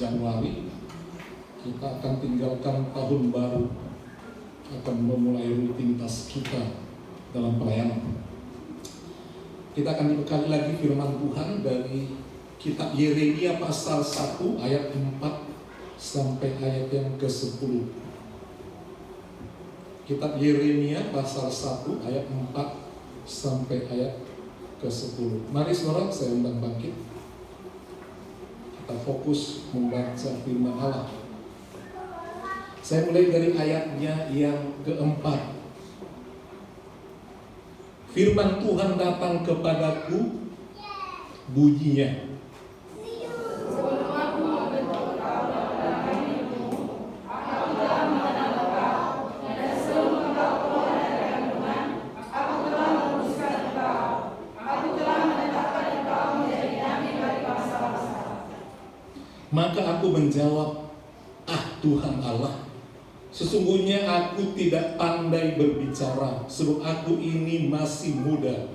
Januari, kita akan tinggalkan tahun baru, akan memulai rutinitas kita dalam pelayanan. Kita akan dibekali lagi firman Tuhan dari kitab Yeremia pasal 1 ayat 4 sampai ayat yang ke-10. Kitab Yeremia pasal 1 ayat 4 sampai ayat ke-10. Mari saudara, saya undang bangkit. Kita fokus membaca firman Allah. Saya mulai dari ayatnya yang keempat. Firman Tuhan datang kepadaku, bunyinya, maka aku menjawab, Tuhan Allah, sesungguhnya aku tidak pandai berbicara, sebab aku ini masih muda.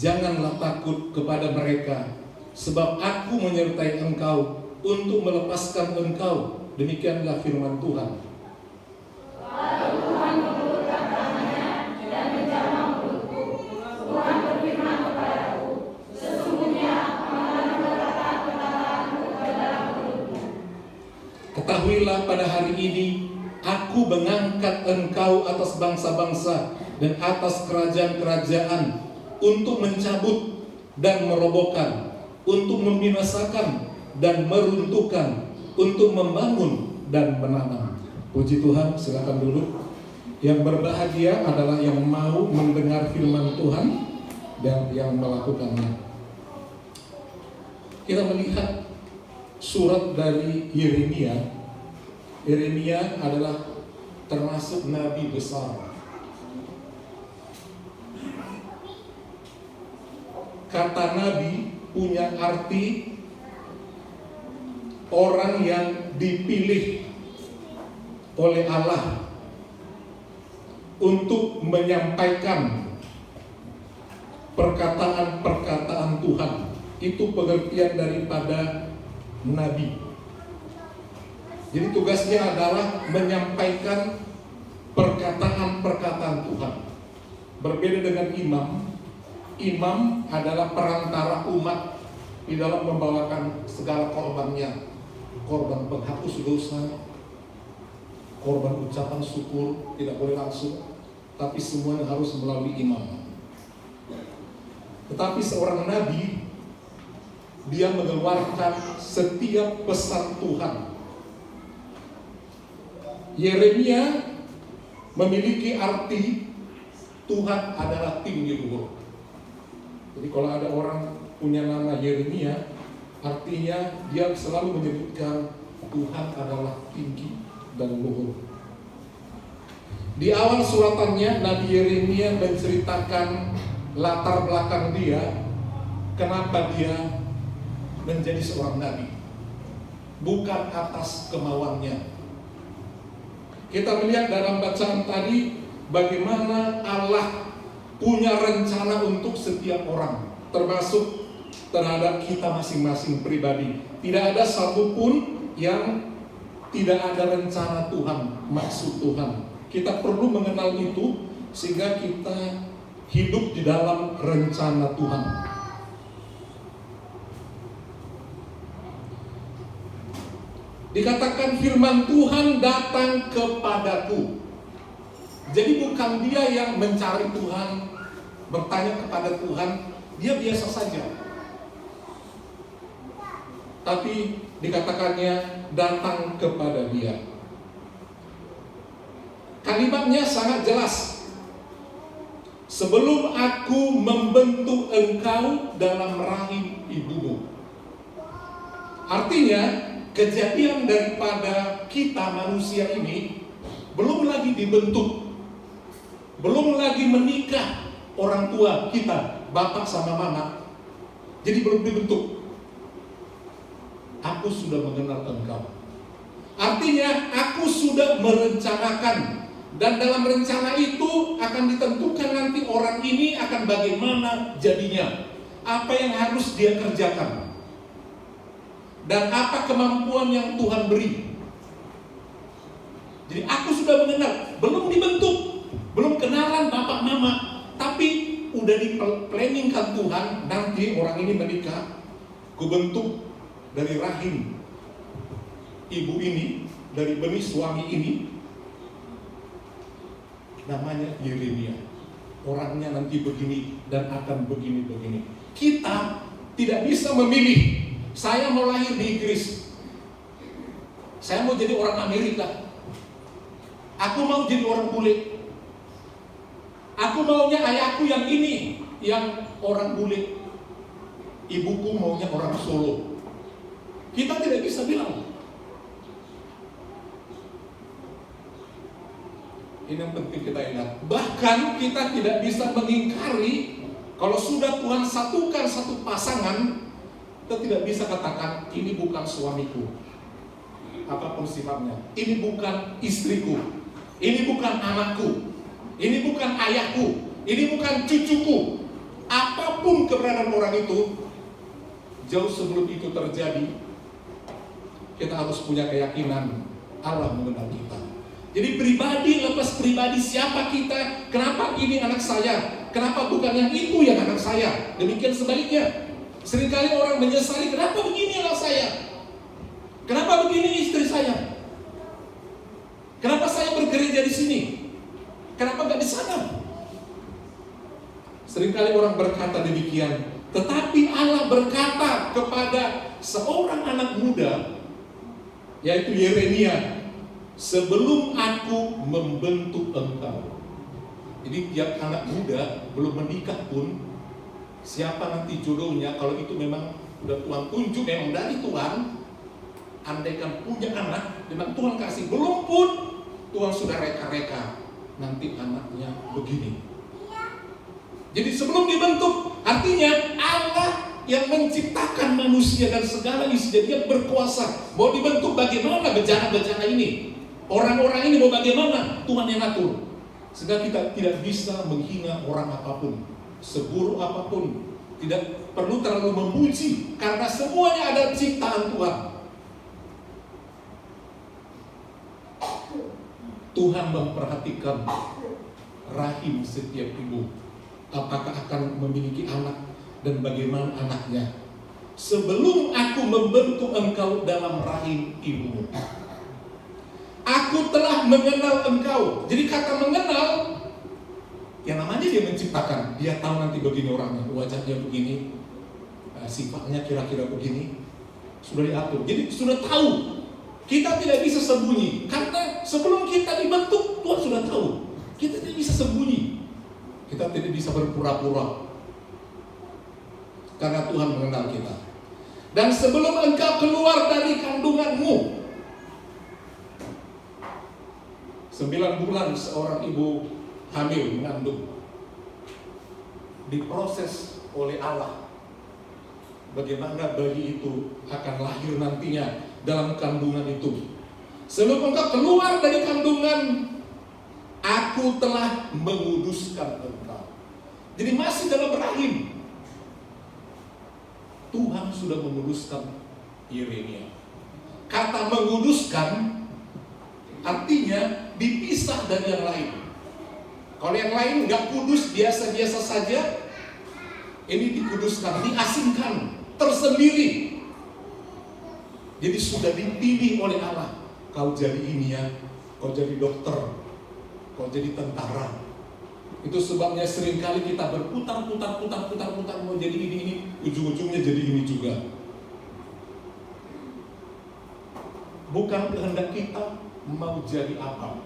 Janganlah takut kepada mereka, sebab aku menyertai engkau untuk melepaskan engkau. Demikianlah firman Tuhan. Lalu Tuhan mengulurkan tangannya dan menjamah mulutku. Tuhan berfirman kepadaku, sesungguhnya akan meletakkan perkataanmu ke dalam mulutmu. Ketahuilah pada hari ini, aku mengangkat engkau atas bangsa-bangsa dan atas kerajaan-kerajaan, untuk mencabut dan merobohkan, untuk membinasakan dan meruntuhkan, untuk membangun dan menanam. Puji Tuhan, silakan duduk. Yang berbahagia adalah yang mau mendengar firman Tuhan dan yang melakukannya. Kita melihat surat dari Yeremia. Yeremia adalah termasuk nabi besar. Kata nabi punya arti orang yang dipilih oleh Allah untuk menyampaikan perkataan-perkataan Tuhan. Itu pengertian daripada nabi. Jadi tugasnya adalah menyampaikan perkataan-perkataan Tuhan. Berbeda dengan imam. Imam adalah perantara umat di dalam membawakan segala korbannya. Korban penghapus dosa, korban ucapan syukur, tidak boleh langsung, tapi semuanya harus melalui imam. Tetapi seorang nabi, dia mengeluarkan setiap pesan Tuhan. Yeremia memiliki arti Tuhan adalah tinggi luhur. Jadi kalau ada orang punya nama Yeremia, artinya dia selalu menyebutkan Tuhan adalah tinggi dan luhur. Di awal suratannya, Nabi Yeremia menceritakan latar belakang dia, kenapa dia menjadi seorang nabi, bukan atas kemauannya. Kita melihat dalam bacaan tadi bagaimana Allah punya rencana untuk setiap orang, termasuk terhadap kita masing-masing pribadi. Tidak ada satupun yang tidak ada rencana Tuhan, maksud Tuhan. Kita perlu mengenal itu sehingga kita hidup di dalam rencana Tuhan. Dikatakan firman Tuhan datang kepadaku. Jadi bukan dia yang mencari Tuhan, bertanya kepada Tuhan, dia biasa saja. Tapi dikatakannya datang kepada dia. Kalimatnya sangat jelas. Sebelum aku membentuk engkau dalam rahim ibumu. Artinya, kejadian daripada kita manusia ini belum lagi dibentuk, belum lagi menikah orang tua kita, bapak sama mama. Jadi belum dibentuk. aku sudah mengenal engkau. Artinya aku sudah merencanakan, dan dalam rencana itu akan ditentukan nanti orang ini akan bagaimana jadinya, apa yang harus dia kerjakan, dan apa kemampuan yang Tuhan beri. Jadi aku sudah mengenal, belum dibentuk, belum kenalan bapak mama, tapi udah di-planningkan Tuhan, nanti orang ini menikah, kubentuk dari rahim ibu ini, dari benih suami ini, namanya Yeremia. Orangnya nanti begini dan akan begini-begini. Kita tidak bisa memilih, saya mau lahir di Inggris, saya mau jadi orang Amerika, aku mau jadi orang bule, aku maunya ayahku yang ini, yang orang bule, ibuku maunya orang Solo. Kita tidak bisa bilang. Ini yang penting kita ingat. Bahkan kita tidak bisa mengingkari kalau sudah Tuhan satukan satu pasangan, kita tidak bisa katakan ini bukan suamiku, apapun sifatnya, ini bukan istriku, ini bukan anakku, ini bukan ayahku, ini bukan cucuku. Apapun keberadaan orang itu, jauh sebelum itu terjadi, kita harus punya keyakinan Allah mengenal kita. Jadi pribadi lepas pribadi, siapa kita, kenapa ini anak saya, kenapa bukan yang itu yang anak saya. Demikian sebaliknya. Seringkali orang menyesali, kenapa begini anak saya, kenapa begini istri saya, kenapa saya bergereja di sini, kenapa gak di sana. Seringkali orang berkata demikian. Tetapi Allah berkata kepada seorang anak muda, yaitu Yeremia, sebelum aku membentuk engkau. Jadi tiap anak muda belum menikah pun, siapa nanti jodohnya, kalau itu memang udah Tuhan tunjuk, memang dari Tuhan, andaikan punya anak, memang Tuhan kasih, belum pun Tuhan sudah reka-reka, nanti anaknya begini. Jadi sebelum dibentuk, artinya Allah yang menciptakan manusia dan segala isinya, dia berkuasa. Mau dibentuk bagaimana bejana-bejana ini, orang-orang ini mau bagaimana, Tuhan yang atur. Sehingga kita tidak bisa menghina orang apapun, seburuk apapun, tidak perlu terlalu memuji, karena semuanya ada ciptaan Tuhan. Tuhan memperhatikan rahim setiap ibu, apakah akan memiliki anak dan bagaimana anaknya. Sebelum aku membentuk engkau dalam rahim ibumu, aku telah mengenal engkau. Jadi kata mengenal, yang namanya dia menciptakan, dia tahu nanti begini orangnya, wajahnya begini, sifatnya kira-kira begini, sudah diatur. Jadi sudah tahu. Kita tidak bisa sembunyi, karena sebelum kita dibentuk Tuhan sudah tahu. Kita tidak bisa sembunyi, kita tidak bisa berpura-pura, karena Tuhan mengenal kita. Dan sebelum engkau keluar dari kandunganmu, 9 bulan seorang ibu hamil mengandung, diproses oleh Allah bagaimana bayi itu akan lahir nantinya dalam kandungan itu. Sebelum engkau keluar dari kandungan, aku telah menguduskan engkau. Jadi masih dalam rahim, Tuhan sudah menguduskan Yeremia. Kata menguduskan artinya dipisah dari yang lain. Kalau yang lain nggak kudus, biasa-biasa saja, ini dikuduskan, diasingkan, tersendiri. Jadi sudah dipilih oleh Allah. Kau jadi ini ya, kau jadi dokter, kau jadi tentara. Itu sebabnya seringkali kita berputar-putar mau jadi ini, ujung-ujungnya jadi ini juga. Bukan kehendak kita mau jadi apa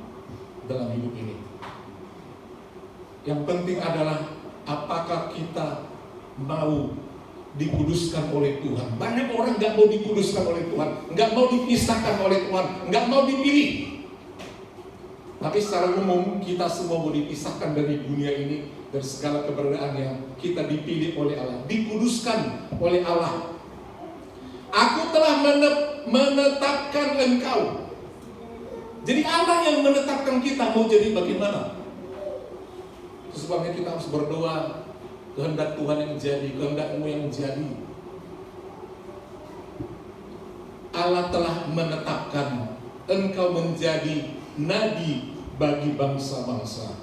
dalam hidup ini. Yang penting adalah apakah kita mau dikuduskan oleh Tuhan. Banyak orang gak mau dikuduskan oleh Tuhan, gak mau dipisahkan oleh Tuhan, gak mau dipilih. Tapi secara umum kita semua mau dipisahkan dari dunia ini, dari segala keberadaan yang kita dipilih oleh Allah, dikuduskan oleh Allah. Aku telah menetapkan engkau. Jadi Allah yang menetapkan kita mau jadi bagaimana. Itu sebabnya kita harus berdoa, kehendak Tuhan yang jadi, kehendakmu yang jadi. Allah telah menetapkan engkau menjadi nabi bagi bangsa-bangsa.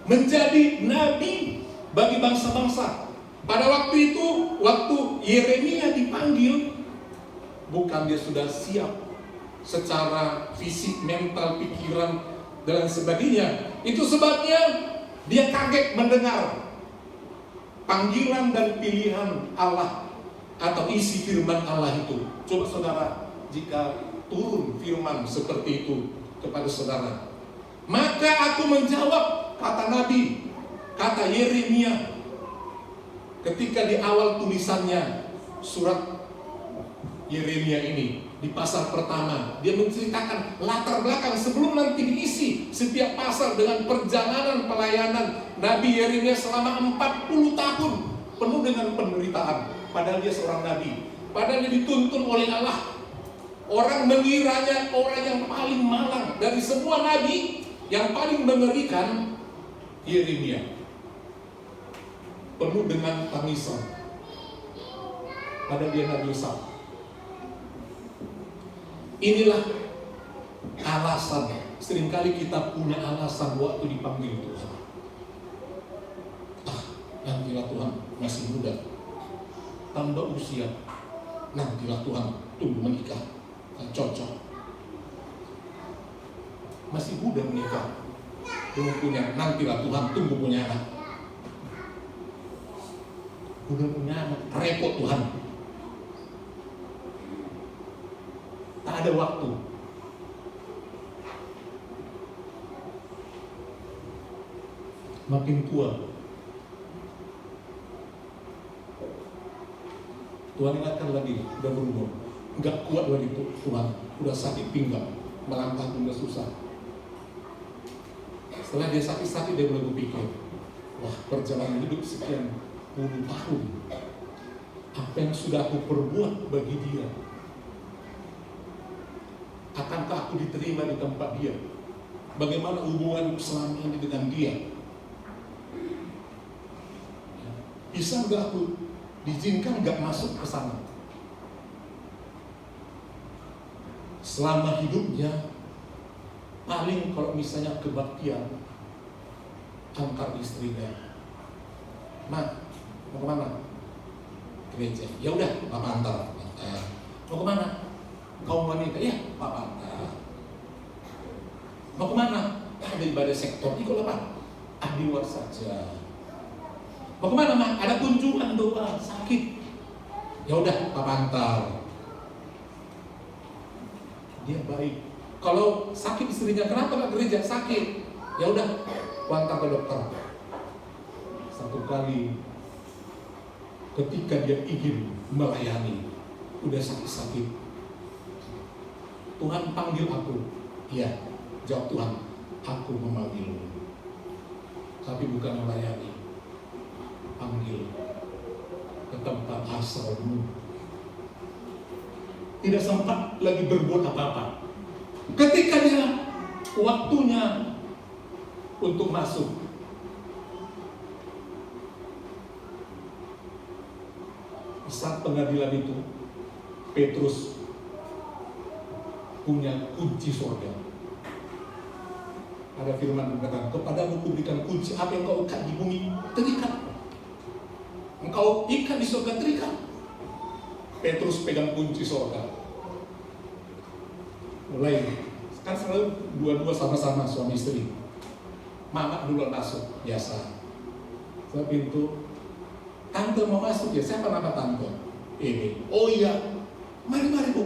Menjadi nabi bagi bangsa-bangsa. Pada waktu itu, waktu Yeremia dipanggil, bukan dia sudah siap secara fisik, mental, pikiran, dan sebagainya. Itu sebabnya dia kaget mendengar panggilan dan pilihan Allah atau isi firman Allah itu. Coba saudara, jika turun firman seperti itu kepada saudara, maka aku menjawab, kata Nabi, kata Yeremia, ketika di awal tulisannya surat Yeremia ini, di pasal pertama, dia menceritakan latar belakang sebelum nanti diisi setiap pasal dengan perjalanan pelayanan Nabi Yeremia selama 40 tahun penuh dengan penderitaan. Padahal dia seorang nabi, padahal dia dituntun oleh Allah. Orang mengiranya orang yang paling malang dari semua nabi, yang paling mengerikan Yeremia, penuh dengan tangisan. Padahal dia nabi besar. Inilah alasan. Seringkali kita punya alasan waktu dipanggil Tuhan. Nantilah Tuhan, masih muda, tambah usia, nantilah Tuhan, tunggu menikah, cocok. Masih muda menikah, belum punya, nantilah Tuhan, tunggu punya anak. Udah punya anak, repot Tuhan. Tak ada waktu. Makin tua, Tuhan ingatkan lagi, udah berumur, nggak kuat lagi Tuhan, udah sakit pinggang, melangkah pun udah susah. Setelah dia sakit-sakit, dia mulai berpikir, wah, perjalanan hidup sekian puluh tahun, apa yang sudah aku perbuat bagi dia? Akankah aku diterima di tempat dia? Bagaimana hubungan selama ini dengan dia? Bisa nggak aku diizinkan nggak masuk ke sana? Selama hidupnya, paling kalau misalnya kebaktian, antar istrinya, "Ma, mau kemana?" "Gereja." "Ya udah, Papa antar." "Mau kemana?" "Kau wanita." "Ya, Papa antar." "Mau kemana?" "Ada ibadah sektor." "Ikut apa?" "Di luar saja." "Mau kemana, Ma?" "Ada kunjungan doa, sakit." "Ya udah, Papa antar." Dia baik. Kalau sakit istrinya, "Kenapa nggak gereja?" "Sakit." "Ya udah, antar ke dokter." Satu kali ketika dia ingin melayani, udah sakit-sakit, "Tuhan panggil aku." "Iya." Jawab Tuhan, "Aku memanggilmu, tapi bukan melayani, panggil ke tempat asalmu." Tidak sempat lagi berbuat apa-apa. Ketika dia waktunya untuk masuk, saat pengadilan itu, Petrus punya kunci surga. Ada firman berkata, "Kepadamu kuberikan kunci, apa yang kau ikat di bumi, terikat. Engkau ikat di surga, terikat." Petrus pegang kunci surga. Mulai, kan selalu dua-dua sama-sama suami istri. Mama duluan masuk, biasa. Saya pintu, "Tante mau masuk ya?" "Siapa nama tante?" "Ini." "Oh iya, mari Bu.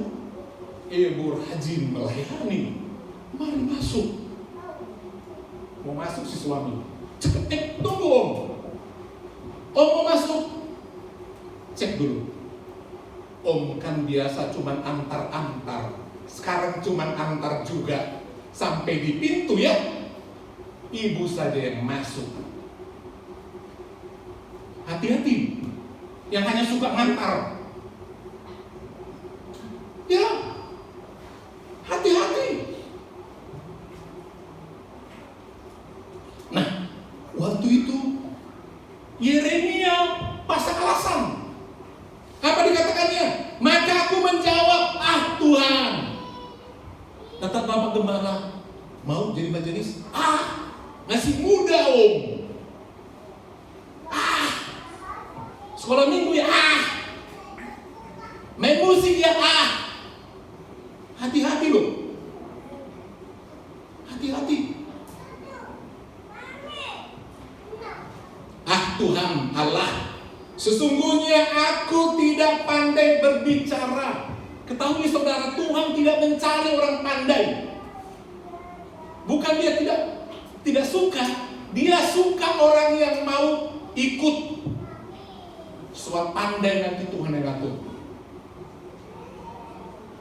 Ibu rajin melayani, mari masuk." Mau masuk si suami, "Cepet, tunggu Om. Om mau masuk." "Cek dulu. Om kan biasa cuman antar-antar, sekarang cuman antar juga. Sampai di pintu ya, Ibu saja yang masuk. Hati-hati, yang hanya suka ngantar." Kata Bapak Gembala, mau jadi majelis? Masih muda om. Sekolah minggu ya main musik ya Hati-hati loh. Hati-hati. Tuhan Allah, sesungguhnya aku tidak pandai berbicara. Ketahui saudara, Tuhan tidak mencari orang pandai. Bukan dia tidak suka, dia suka orang yang mau ikut. Soal pandai nanti Tuhan yang ngatur.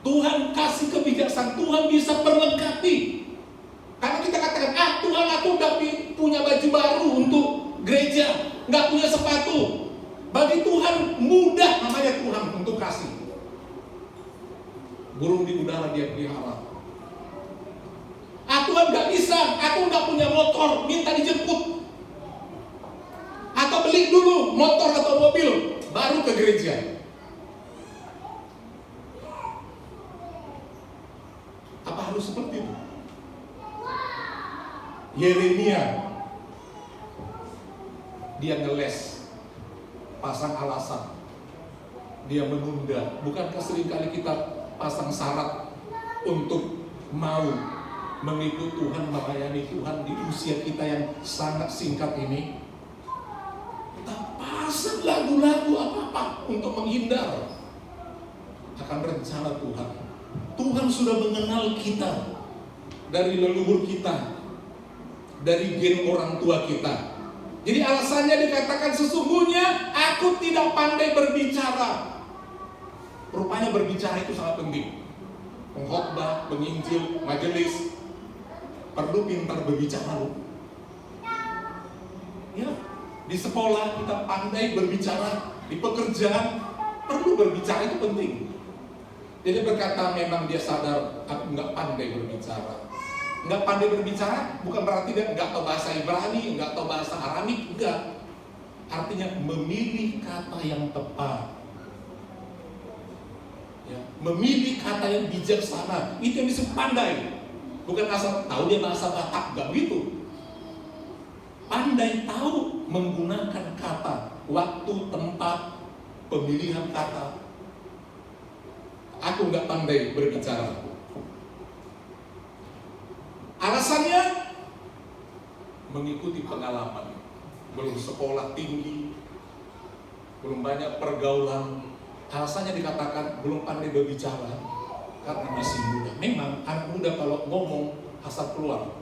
Tuhan kasih kebijaksanaan, Tuhan bisa perlengkapi. Karena kita katakan, Tuhan aku udah punya baju baru untuk gereja, nggak punya sepatu. Bagi Tuhan mudah namanya Tuhan untuk kasih. Burung di udara dia pelihara. Tuhan nggak bisa, aku nggak punya motor, minta dijemput. Atau beli dulu motor atau mobil, baru ke gereja. Apa harus seperti itu? Yeremia, dia ngeles, pasang alasan, dia menunda. Bukankah seringkali kita pasang syarat untuk mau mengikut Tuhan, melayani Tuhan di usia kita yang sangat singkat ini? Kita pasang lagu-lagu apa-apa untuk menghindar akan rencana Tuhan. Tuhan sudah mengenal kita dari leluhur kita, dari gen orang tua kita. Jadi alasannya dikatakan, sesungguhnya aku tidak pandai berbicara. Rupanya berbicara itu sangat penting. Pengkhotbah, penginjil, majelis perlu pintar berbicara. Ya, di sekolah kita pandai berbicara, di pekerjaan perlu berbicara, itu penting. Jadi berkata memang dia sadar, aku nggak pandai berbicara. Nggak pandai berbicara bukan berarti dia nggak tahu bahasa Ibrani, nggak tahu bahasa Aramik, enggak. Artinya memilih kata yang tepat, ya, memilih kata yang bijaksana, itu yang disebut pandai. Bukan asal tahu dia bahasa Batak, nggak begitu. Pandai tahu menggunakan kata, waktu, tempat, pemilihan kata. Aku nggak pandai berbicara. Alasannya mengikuti pengalaman, belum sekolah tinggi, belum banyak pergaulan. Alasannya dikatakan belum pandai berbicara karena masih muda. Memang anak muda kalau ngomong asal keluar.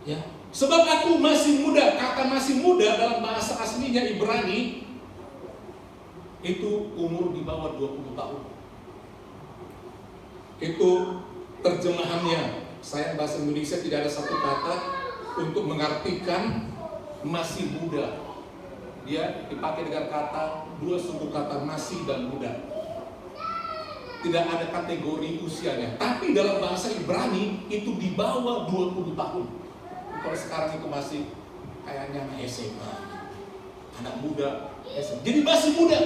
Ya, sebab aku masih muda. Kata masih muda dalam bahasa aslinya Ibrani itu umur di bawah 20 tahun. Itu terjemahannya. Saya bahasa Indonesia tidak ada satu kata untuk mengartikan masih muda. Dia dipakai dengan kata, dua suku kata masih dan muda. Tidak ada kategori usianya. Tapi dalam bahasa Ibrani itu di bawah 20 tahun. Kalau sekarang itu masih kayaknya anak SMA, anak muda SMA. Jadi masih muda.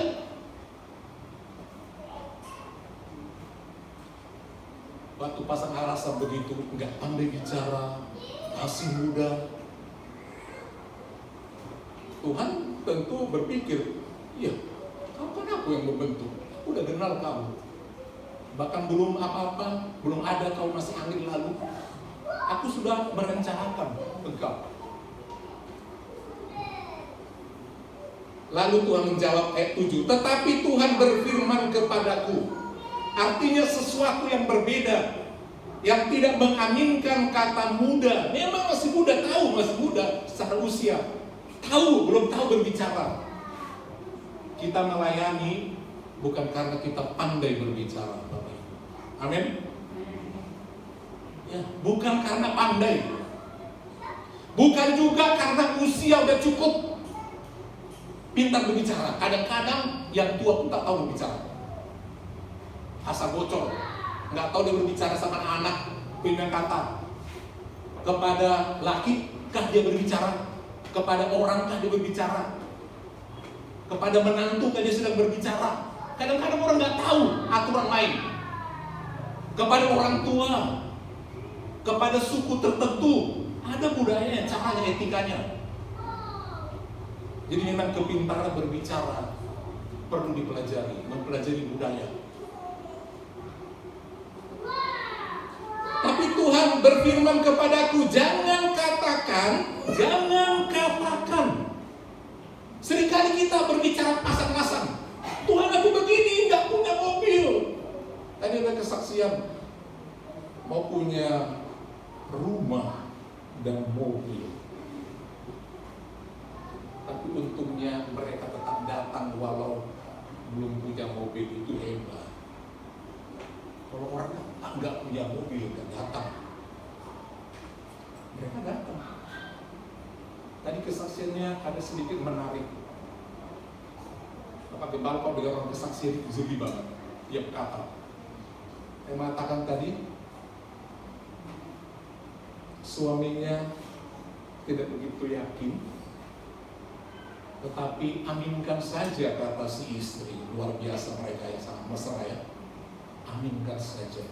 Waktu pasang alasan begitu, nggak pandai bicara, masih muda. Tuhan tentu berpikir, iya, kau kan aku yang membentuk, aku udah kenal kamu. Bahkan belum apa-apa, belum ada kau masih angin lalu. Aku sudah merencanakan engkau. Lalu Tuhan menjawab ayat 7, tetapi Tuhan berfirman kepadaku. Artinya sesuatu yang berbeda, yang tidak mengaminkan kata muda. Memang masih muda, tahu masih muda secara usia, tahu belum tahu berbicara. Kita melayani bukan karena kita pandai berbicara, Bapak. Amin. Ya, bukan karena pandai, bukan juga karena usia udah cukup pintar berbicara. Kadang-kadang yang tua pun tak tahu berbicara, asal bocor, nggak tahu dia berbicara sama anak, pindah kata. Kepada laki kah dia berbicara? Kepada orang kah dia berbicara? Kepada menantu kah dia sedang berbicara? Kadang-kadang orang nggak tahu aturan main. kepada orang tua, kepada suku tertentu. Ada budayanya, caranya, etikanya. Jadi memang kepintaran berbicara perlu dipelajari, mempelajari budaya. Tapi Tuhan berfirman kepadaku, jangan katakan. Seringkali kita berbicara pasang-pasang. Tuhan, aku begini, nggak punya mobil. Tadi ada kesaksian, mau punya rumah dan mobil. Tapi untungnya mereka tetap datang walau belum punya mobil, itu hebat. Kalau orang nggak punya mobil, nggak datang. Mereka datang. Tadi kesaksiannya ada sedikit menarik. Bapak Gembala kalau dengar orang kesaksian itu jeli banget. Dia berkata, saya mengatakan tadi, suaminya tidak begitu yakin, tetapi aminkan saja kata si istri. Luar biasa mereka yang sangat mesra ya. Aminkan saja.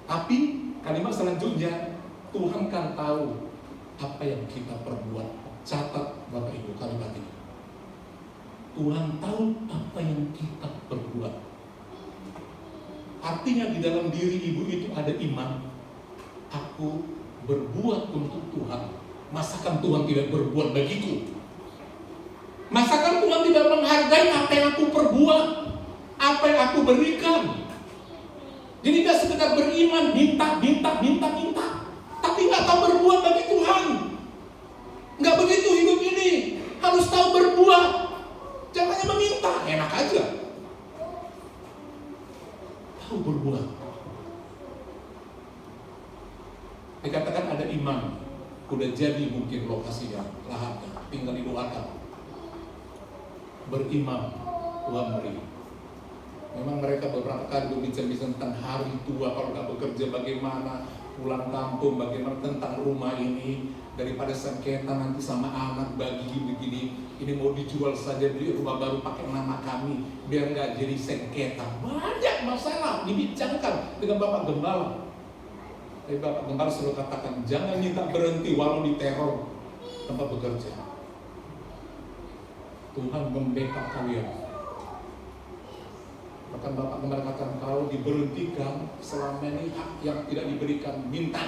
Tapi kalimat selanjutnya, Tuhan kan tahu apa yang kita perbuat. Catat Bapak Ibu kalimat ini. Tuhan tahu apa yang kita perbuat. Artinya di dalam diri ibu itu ada iman. Aku berbuat untuk Tuhan. Masakan Tuhan tidak berbuat bagiku? Masakan Tuhan tidak menghargai apa yang aku perbuat, apa yang aku berikan? Jadi tidak sekedar beriman, minta, tapi nggak tahu berbuat bagi Tuhan. Nggak begitu hidup ini. Harus tahu berbuat. Jangan hanya meminta, enak aja. Tahu berbuat. Dikatakan ada iman, udah jadi mungkin lokasinya, lahannya, tinggal didoakan. Beriman, Tuhan beri. Memang mereka beberapa kali berbicara tentang hari tua, kalau nggak bekerja bagaimana, pulang kampung bagaimana, tentang rumah ini, daripada sengketa nanti sama anak bagi begini, ini mau dijual saja, beli rumah baru pakai nama kami, biar nggak jadi sengketa. Banyak masalah dibincangkan dengan Bapak Gembala. Tapi Bapak Gembala selalu katakan, jangan minta berhenti walau diteror tempat bekerja. Tuhan membackup kalian. Bahkan Bapak Gembala katakan, kalau diberhentikan selama ini hak yang tidak diberikan, minta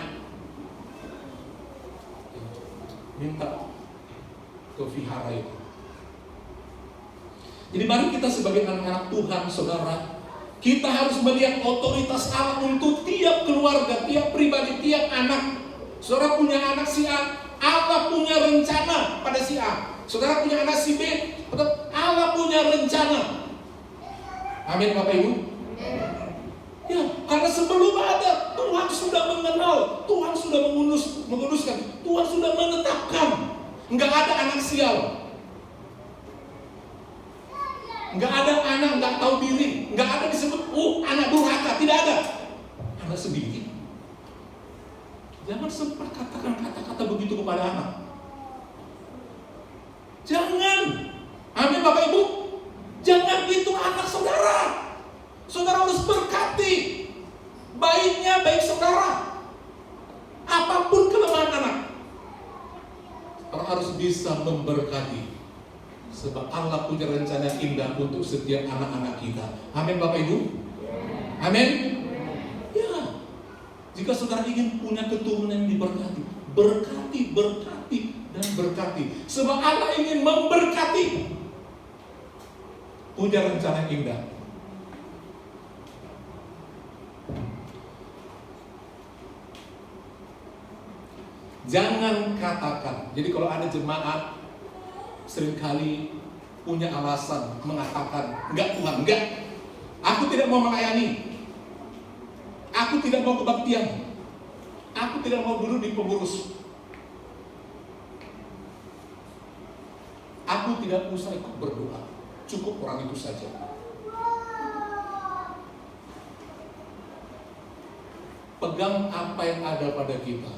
ke vihara itu. Jadi mari kita sebagai anak-anak Tuhan, saudara, kita harus melihat otoritas Allah untuk tiap keluarga, tiap pribadi, tiap anak. Saudara punya anak si A, Allah punya rencana pada si A. Saudara punya anak si B, Allah punya rencana. Amin Bapak Ibu. Ya, karena sebelum ada, Tuhan sudah mengenal, Tuhan sudah menguduskan, Tuhan sudah menetapkan. Enggak ada anak sial, enggak ada anak enggak tahu diri, enggak ada disebut anak durhaka, tidak ada. Anak sedikit. Jangan sempat katakan kata-kata begitu kepada anak. Jangan. Amin Bapak Ibu. Jangan itu anak saudara. Saudara harus berkati. Baiknya baik saudara. Apapun kelemahan anak, saudara harus bisa memberkati. Sebab Allah punya rencana indah untuk setiap anak-anak kita. Amin Bapak Ibu. Amin. Ya. Jika saudara ingin punya keturunan yang diberkati, berkati dan berkati. Sebab Allah ingin memberkati. Punya rencana indah. Jangan katakan. Jadi kalau ada jemaat seringkali punya alasan mengatakan, enggak Tuhan, enggak. Aku tidak mau melayani. Aku tidak mau kebaktian. Aku tidak mau duduk di pengurus. Aku tidak usah ikut berdoa. Cukup orang itu saja. Pegang apa yang ada pada kita.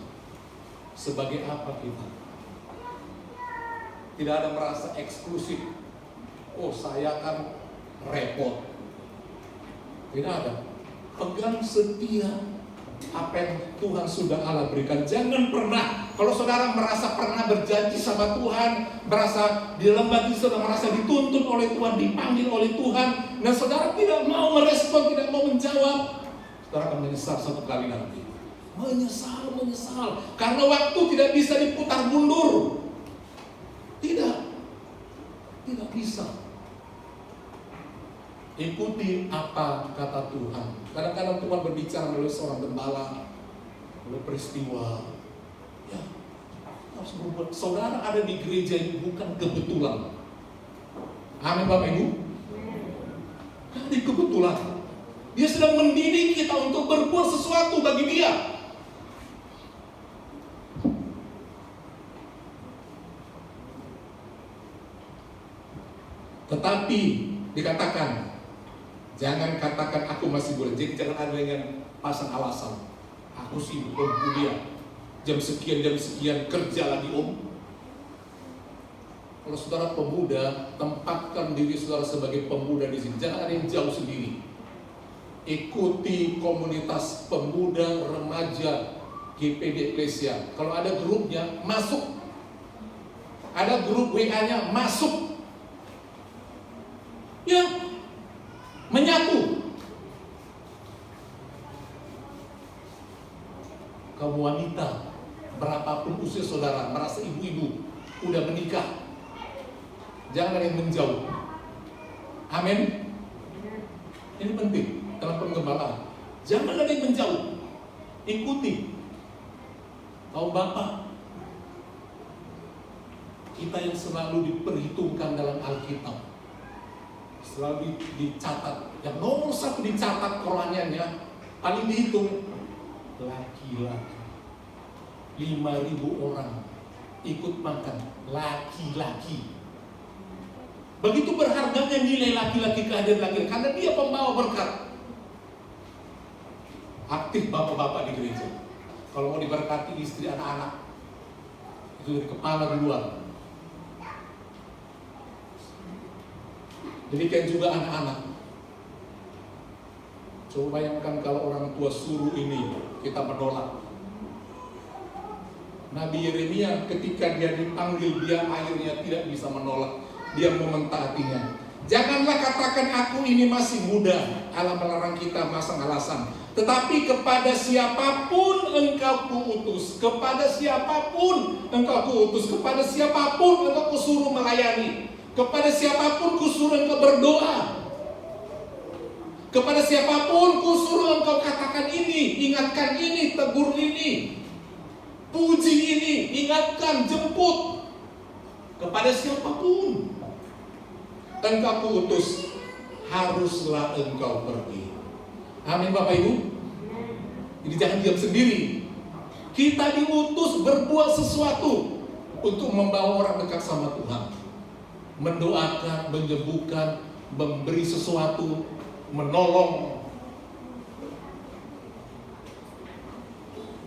Sebagai apa kita. Tidak ada merasa eksklusif. Oh saya kan repot. Tidak ada. Pegang setia apa yang Tuhan sudah Allah berikan. Jangan pernah, kalau saudara merasa pernah berjanji sama Tuhan, merasa di lembaga saudara merasa dituntun oleh Tuhan, dipanggil oleh Tuhan, dan saudara tidak mau merespon, tidak mau menjawab, saudara akan menyesal satu kali nanti. Menyesal. Karena waktu tidak bisa diputar mundur. Tidak bisa. Ikuti apa kata Tuhan. Kadang-kadang Tuhan berbicara melalui seorang gembala, melalui peristiwa. Ya, harus berbuat. Saudara ada di gereja ini bukan kebetulan. Amin Bapak Ibu. Ini kebetulan. Dia sedang mendidik kita untuk berbuat sesuatu bagi Dia. Tetapi dikatakan, jangan katakan aku masih boleh. Jadi jangan ada yang pasang alasan. Aku sibuk kuliah, jam sekian kerja lagi om. Kalau saudara pemuda, tempatkan diri saudara sebagai pemuda di sini. Jangan ada yang jauh sendiri. Ikuti komunitas pemuda remaja GPD Eklesia. Kalau ada grupnya, masuk. Ada grup WA-nya, masuk. Ya, menyatu. Kamu wanita, berapapun usia saudara, merasa ibu-ibu, udah menikah, jangan ada yang menjauh. Amin. Ini penting dalam pengembalaan. Jangan ada yang menjauh. Ikuti. Kaum bapak, kita yang selalu diperhitungkan dalam Alkitab, selalu dicatat. Yang nomor 1 dicatat Qur'annya, paling dihitung laki-laki. 5.000 orang ikut makan laki-laki. Begitu berharganya nilai laki-laki, kehadiran laki-laki, karena dia pembawa berkat. Aktif bapak-bapak di gereja. Kalau mau diberkati istri, anak-anak, itu dari kepala duluan. Demikian juga anak-anak. Coba bayangkan kalau orang tua suruh ini, kita menolak. Nabi Yeremia ketika dia dipanggil, dia akhirnya tidak bisa menolak. Dia mau mentaatinya. Janganlah katakan aku ini masih muda. Allah melarang kita masang alasan. Tetapi kepada siapapun engkau kuutus, kepada siapapun engkau kuutus, kepada siapapun engkau kusuruh melayani, kepada siapapun kusuruh engkau berdoa, kepada siapapun kusuruh engkau katakan ini, ingatkan ini, tegur ini, puji ini, ingatkan, jemput. Kepada siapapun engkau kuutus, haruslah engkau pergi. Amin Bapak Ibu. Jadi jangan diam sendiri. Kita diutus berbuat sesuatu untuk membawa orang dekat sama Tuhan. Mendoakan, menyembuhkan, memberi sesuatu, menolong.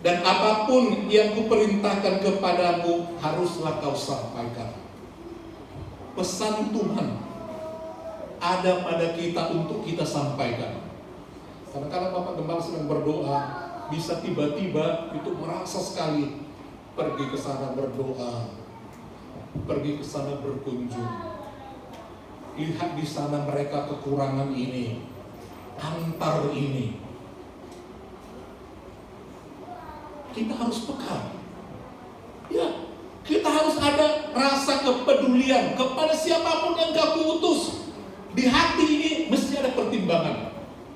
Dan apapun yang kuperintahkan kepadamu haruslah kau sampaikan. Pesan Tuhan ada pada kita untuk kita sampaikan. Kadang-kadang Bapak Gembala sedang berdoa, bisa tiba-tiba itu merasa sekali pergi ke sana berdoa, pergi ke sana berkunjung, lihat di sana mereka kekurangan ini, antar ini. Kita harus peka. Ya, kita harus ada rasa kepedulian kepada siapapun yang engkau kuutus. Di hati ini mesti ada pertimbangan.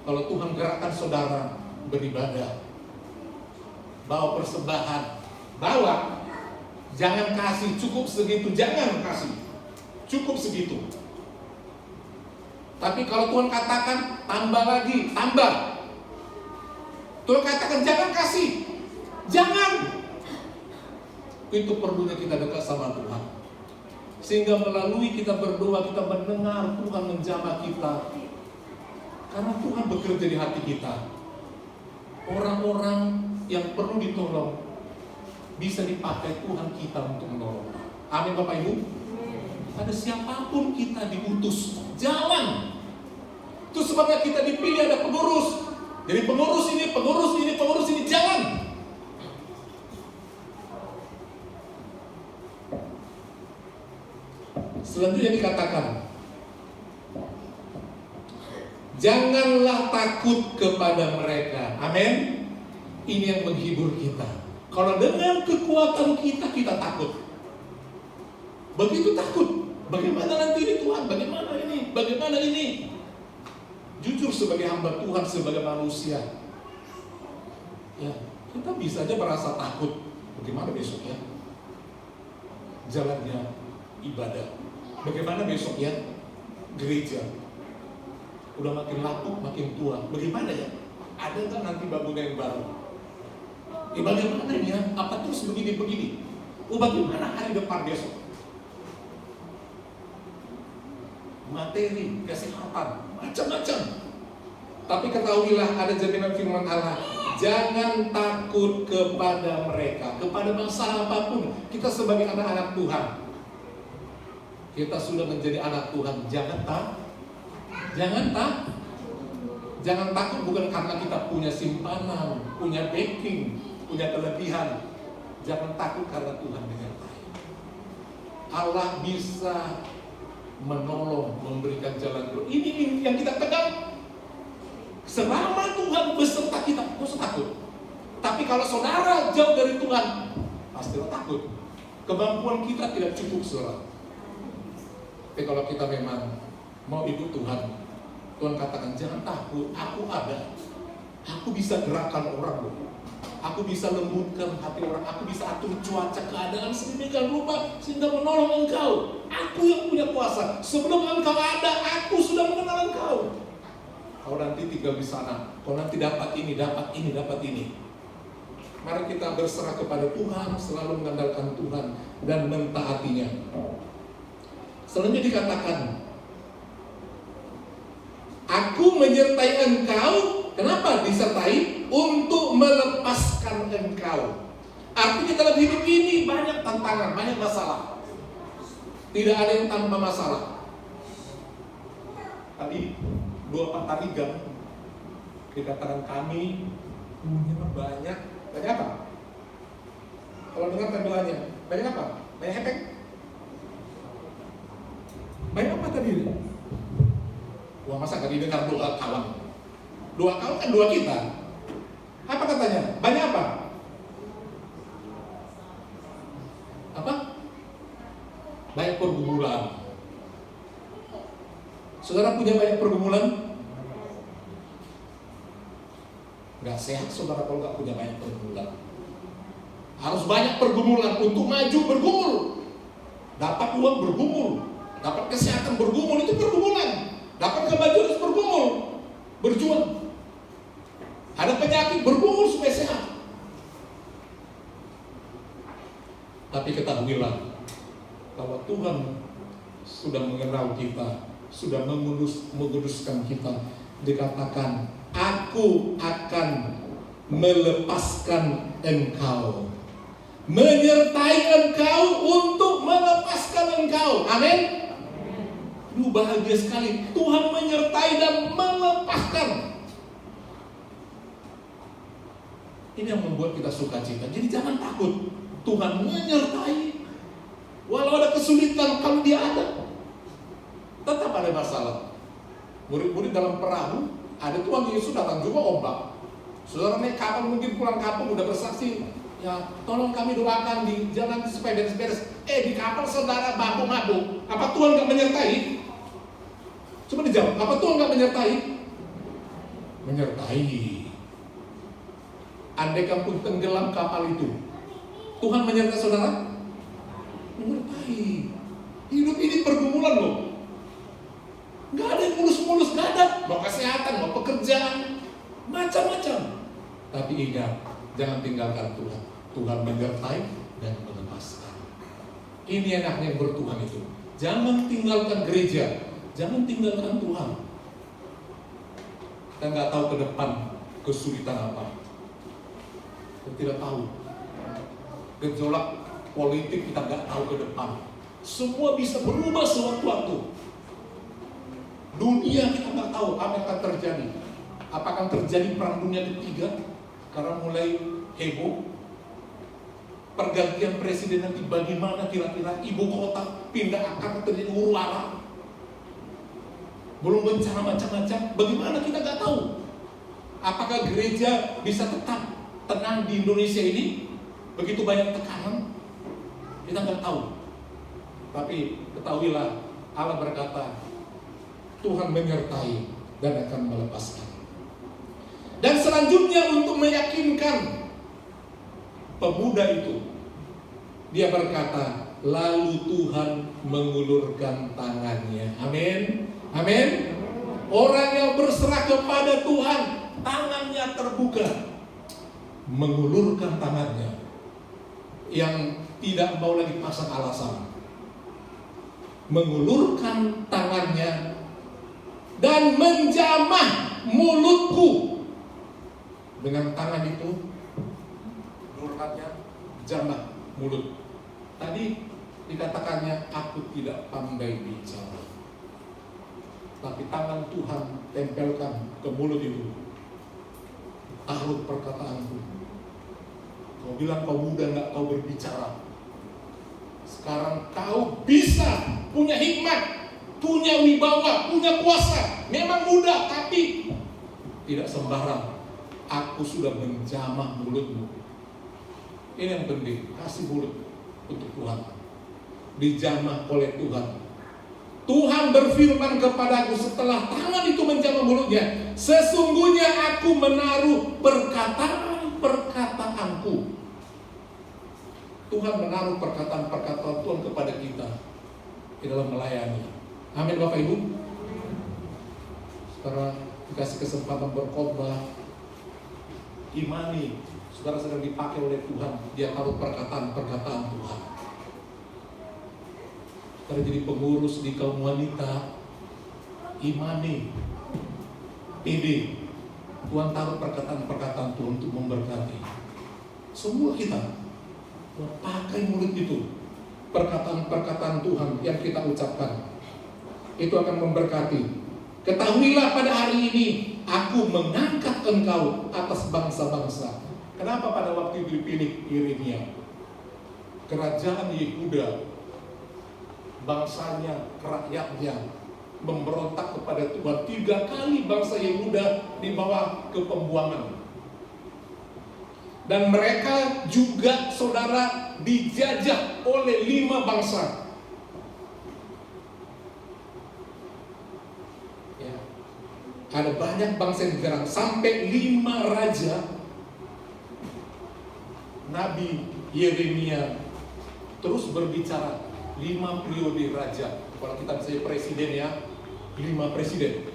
Kalau Tuhan gerakkan saudara beribadah, bawa persembahan, bawa. Jangan kasih cukup segitu, jangan kasih cukup segitu. Tapi kalau Tuhan katakan tambah lagi, tambah. Tuhan katakan jangan kasih, jangan. Itu perlunya kita dekat sama Tuhan. Sehingga melalui kita berdoa, kita mendengar Tuhan menjamah kita. Karena Tuhan bekerja di hati kita. Orang-orang yang perlu ditolong bisa dipakai Tuhan kita untuk menolong. Amin Bapak Ibu. Pada siapapun kita diutus, jalan. Itu sebabnya kita dipilih ada pengurus. Jadi pengurus ini, jangan. Selanjutnya dikatakan, janganlah takut kepada mereka. Amin. Ini yang menghibur kita. Kalau dengan kekuatan kita takut. Begitu takut. Bagaimana nanti ini Tuhan? Bagaimana ini? Jujur sebagai hamba Tuhan, sebagai manusia, ya kita bisa aja merasa takut. Bagaimana besok ya jalannya ibadah? Bagaimana besok ya gereja? Udah makin lapuk, makin tua. Bagaimana ya? Ada nggak nanti bangunan yang baru? Bagaimana ya? Apa terus begini? Bagaimana hari depan besok? Materi, kesehatan, macam-macam. Tapi ketahuilah, ada jaminan firman Allah, jangan takut kepada mereka, kepada masalah apapun. Kita sebagai anak-anak Tuhan, kita sudah menjadi anak Tuhan. Jangan takut bukan karena kita punya simpanan, punya backing, punya kelebihan. Jangan takut karena Tuhan menyertai. Allah bisa menolong, memberikan jalan keluar. Ini yang kita pegang. Selama Tuhan beserta kita, nggak usah takut. Tapi kalau saudara jauh dari Tuhan, pastilah takut. Kemampuan kita tidak cukup, saudara. Tapi kalau kita memang mau ikut Tuhan, Tuhan katakan jangan takut, aku ada. Aku bisa gerakkan orang loh. Aku bisa lembutkan hati orang. Aku bisa atur cuaca keadaan sedemikian rupa sehingga menolong engkau. Aku yang punya kuasa. Sebelum engkau ada, aku sudah mengenal engkau. Kau nanti tinggal di sana. Kau nanti dapat ini. Mari kita berserah kepada Tuhan, selalu mengandalkan Tuhan dan mentaatinya. Selanjutnya dikatakan, aku menyertai engkau. Kenapa disertai? Untuk melepaskan engkau. Artinya dalam hidup ini banyak tantangan, banyak masalah. Tidak ada yang tanpa masalah. Tadi 2 Patarigan dikatakan kami punya banyak apa? Kalau dengar tampilannya, banyak apa? Banyak hepeng? Banyak apa tadi? Wah, masa gak didengar doa kawan? Doa kawan kan doa kita. Apa katanya? Banyak apa? Apa? Banyak pergumulan. Saudara punya banyak pergumulan? Gak sehat saudara kalau gak punya banyak pergumulan. Harus banyak pergumulan untuk maju, bergumul. Dapat uang, bergumul. Dapat kesehatan, bergumul, itu pergumulan. Dapat kemajuan, harus bergumul, berjuang. Ada penyakit, bergumul supaya sehat. Tapi ketahuilah, bahwa Tuhan sudah mengenal kita, sudah menguduskan kita. Dikatakan, aku akan melepaskan engkau, menyertai engkau untuk melepaskan engkau. Amin. Lu bahagia sekali, Tuhan menyertai dan melepaskan. Ini yang membuat kita sukacita. Jadi jangan takut, Tuhan menyertai. Walau ada kesulitan, kalau Dia ada, tetap ada masalah. Murid-murid dalam perahu, ada Tuhan Yesus datang juga ombak. Saudara naik kapal, mungkin pulang kampung udah bersaksi, ya tolong kami doakan di jalan supaya beres-beres. Di kapal saudara mabuk-mabuk. Apa Tuhan gak menyertai? Coba dijawab, apa Tuhan gak menyertai? Menyertai. Andai kampung tenggelam kapal itu, Tuhan menyertai saudara? Menyertai. Hidup ini pergumulan loh. Gak ada yang mulus-mulus, gak ada. Mau kesehatan, mau pekerjaan, macam-macam. Tapi ingat, jangan tinggalkan Tuhan. Tuhan menyertai dan melepaskan. Ini enaknya bertuhan itu. Jangan tinggalkan gereja, jangan tinggalkan Tuhan. Kita nggak tahu ke depan kesulitan apa. Kita tidak tahu. Gejolak politik kita nggak tahu ke depan. Semua bisa berubah sewaktu-waktu. Dunia kita nggak nggak tahu apa yang akan terjadi. Apakah terjadi perang dunia ketiga? Karena mulai heboh. Pergantian presiden nanti bagaimana kira-kira, ibu kota pindah, akan terjadi huru hara. Belum bencana macam-macam. Bagaimana kita nggak tahu. Apakah gereja bisa tetap tenang di Indonesia ini? Begitu banyak tekanan, kita nggak tahu. Tapi ketahuilah, Allah berkata, Tuhan menyertai dan akan melepaskan. Dan selanjutnya untuk meyakinkan pemuda itu, dia berkata, lalu Tuhan mengulurkan tangannya. Amin. Amin. Orang yang berserah kepada Tuhan, tangannya terbuka, mengulurkan tangannya, yang tidak mau lagi pasang alasan, mengulurkan tangannya dan menjamah mulutku. Dengan tangan itu, nurhatnya jamah mulut. Tadi dikatakannya, aku tidak pandai bicara, tapi tangan Tuhan tempelkan ke mulut itu. Taruh perkataanku. Kau bilang kau muda gak tahu berbicara. Sekarang kau bisa, punya hikmat, punya wibawa, punya kuasa. Memang muda, tapi tidak sembarang. Aku sudah menjamah mulutmu. Ini yang penting, kasih mulut untuk Tuhan. Dijamah oleh Tuhan. Tuhan berfirman kepadaku setelah tangan itu menjamah mulutnya, sesungguhnya aku menaruh perkataan-perkataanku. Tuhan menaruh perkataan-perkataan Tuhan kepada kita di dalam melayani. Amin Bapak Ibu. Saudara dikasih kesempatan berkhotbah, imani saudara sedang dipakai oleh Tuhan. Dia taruh perkataan-perkataan Tuhan. Saudara jadi pengurus di kaum wanita, imani, pede. Tuhan taruh perkataan-perkataan Tuhan untuk memberkati semua kita. Pakai mulut itu, perkataan-perkataan Tuhan yang kita ucapkan, itu akan memberkati. Ketahuilah pada hari ini, aku mengangkat engkau atas bangsa-bangsa. Kenapa pada waktu itu dipilih Yeremia? Kerajaan Yehuda, bangsanya, rakyatnya memberontak kepada Tuhan. 3 kali bangsa Yehuda dibawa ke pembuangan. Dan mereka juga, saudara, dijajah oleh 5 bangsa. Ya. Ada banyak bangsa yang diserang, sampai 5 raja. Nabi Yeremia terus berbicara 5 periode raja. Kalau kita misalnya presiden ya, 5 presiden.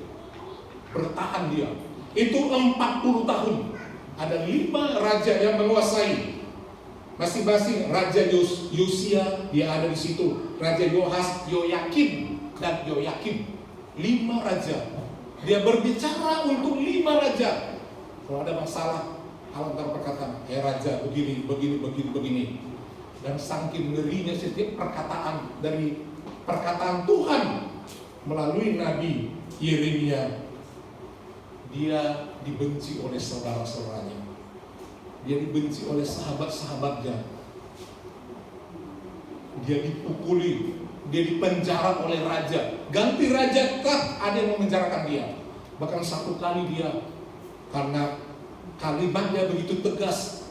Bertahan dia. Itu 40 tahun. Ada 5 raja yang menguasai. Masing-masing Raja Yosia dia ada di situ. Raja Yohas, Yoyakim, dan Yoyakim. 5 raja. Dia berbicara untuk 5 raja. Kalau ada masalah, Allah berkata, raja begini, begini, begini, begini. Dan saking ngerinya setiap perkataan dari perkataan Tuhan melalui Nabi Yeremia, dia dibenci oleh saudara-saudaranya. Dia dibenci oleh sahabat-sahabatnya. Dia dipukuli, dia dipenjara oleh raja. Ganti raja tak ada yang memenjarakan dia. Bahkan 1 kali dia, karena kalimatnya begitu tegas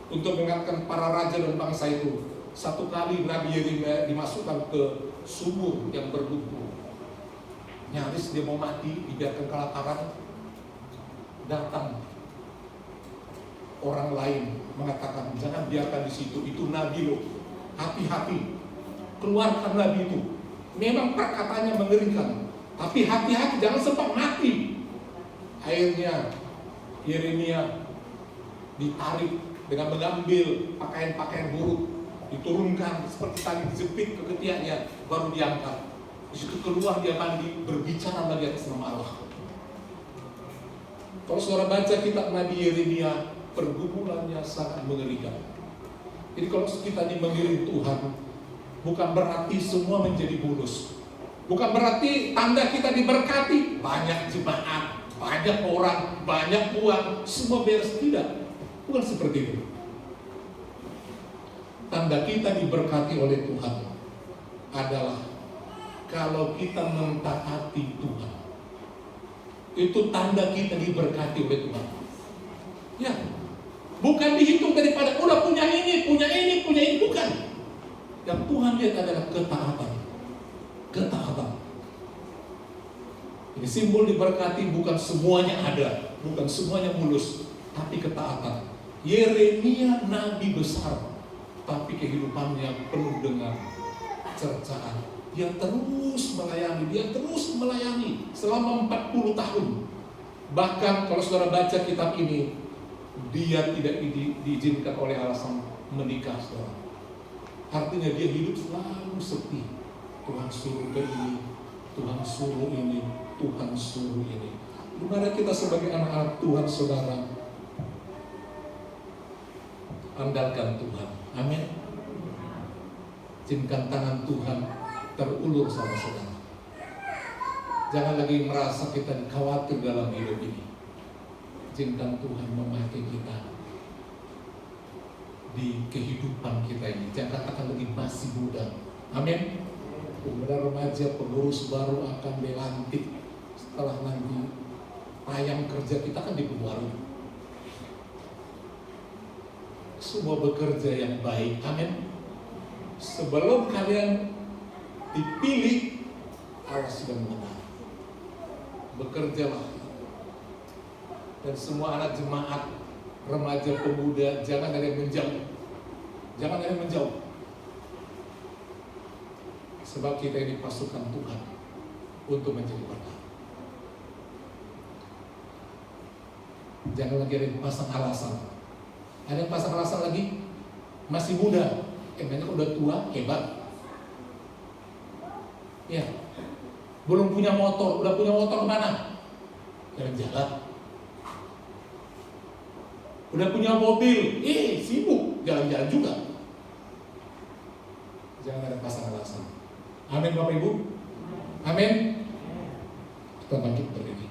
untuk mengingatkan para raja dan bangsa itu, 1 kali Nabi Yeremia dimasukkan ke sumur yang berlumpur. Nyaris dia mau mati, dibiarkan kelaparan. Datang orang lain mengatakan, jangan biarkan di situ, itu nabi loh, hati-hati, keluarkan nabi itu. Memang perkataannya mengerikan, tapi hati-hati, jangan sempat mati. Akhirnya Yeremia ditarik dengan mengambil pakaian-pakaian buruk, diturunkan seperti tali dijepit ke ketiaknya, baru diangkat. Di situ keluar, dia mandi, berbicara lagi atas nama Allah. Kalau saudara baca kitab Nabi Yeremia, pergumulannya sangat mengerikan. Jadi kalau kita dimengiring Tuhan, bukan berarti semua menjadi mulus. Bukan berarti tanda kita diberkati, banyak jemaat, banyak orang, banyak uang, semua beres. Tidak, bukan seperti itu. Tanda kita diberkati oleh Tuhan adalah kalau kita mentaati Tuhan. Itu tanda kita diberkati oleh Tuhan. Ya, bukan dihitung daripada udah punya ini, bukan. Yang Tuhan lihat adalah ketaatan. Ketaatan. Ini simbol diberkati bukan semuanya ada, bukan semuanya mulus, tapi ketaatan. Yeremia nabi besar, tapi kehidupannya penuh dengan cercaan. Dia terus melayani selama 40 tahun. Bahkan kalau saudara baca kitab ini, dia tidak diizinkan oleh alasan menikah, saudara. Artinya dia hidup selalu sepi. Tuhan suruh ke ini, Tuhan suruh ini, Tuhan suruh ini. Gimana kita sebagai anak-anak Tuhan, saudara, andalkan Tuhan. Amin. Izinkan tangan Tuhan terulur sama saudara. Jangan lagi merasa kita khawatir dalam hidup ini. Izinkan Tuhan memakai kita di kehidupan kita ini. Jangan katakan lagi masih muda. Amin. Pemuda remaja pengurus baru akan dilantik setelah nanti tayang kerja kita kan diperbarui. Semua bekerja yang baik. Amin. Sebelum kalian dipilih, Allah sudah mengetahui. Bekerjalah. Dan semua anak jemaat, remaja, pemuda, jangan ada yang menjauh. Jangan ada yang menjauh. Sebab kita ini pasukan Tuhan untuk menjadi berkat. Jangan lagi ada yang pasang alasan. Ada yang pasang alasan lagi, masih muda. Banyak udah tua, hebat. Ya, belum punya motor, udah punya motor kemana? Jalan-jalan. Udah punya mobil, sibuk, jalan-jalan juga. Jangan ada pasang alasan. Amin Bapak Ibu. Amin. Kita bangkit berdiri.